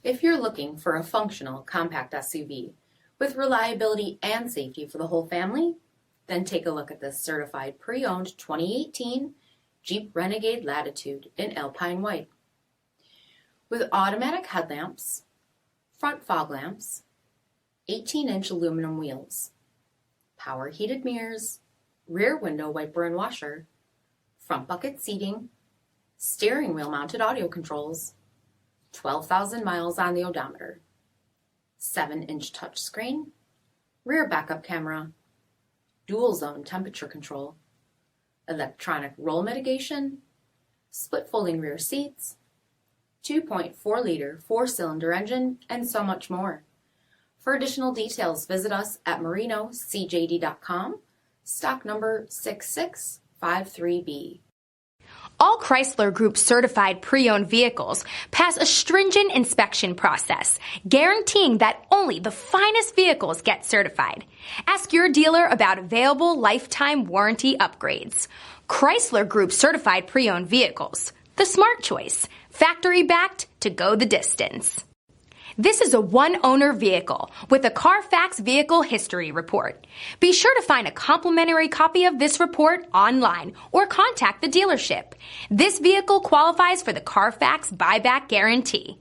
If you're looking for a functional compact SUV with reliability and safety for the whole family, then take a look at this certified pre-owned 2018 Jeep Renegade Latitude in Alpine White. With automatic headlamps, front fog lamps, 18-inch aluminum wheels, power heated mirrors, rear window wiper and washer, front bucket seating, steering wheel mounted audio controls, 12,000 miles on the odometer, 7-inch touchscreen, rear backup camera, dual zone temperature control, electronic roll mitigation, split folding rear seats, 2.4-liter 4-cylinder engine, and so much more. For additional details, visit us at marinocjd.com, stock number 6653B. All Chrysler Group certified pre-owned vehicles pass a stringent inspection process, guaranteeing that only the finest vehicles get certified. Ask your dealer about available lifetime warranty upgrades. Chrysler Group certified pre-owned vehicles, the smart choice, factory backed to go the distance. This is a one-owner vehicle with a CARFAX vehicle history report. Be sure to find a complimentary copy of this report online or contact the dealership. This vehicle qualifies for the CARFAX buyback guarantee.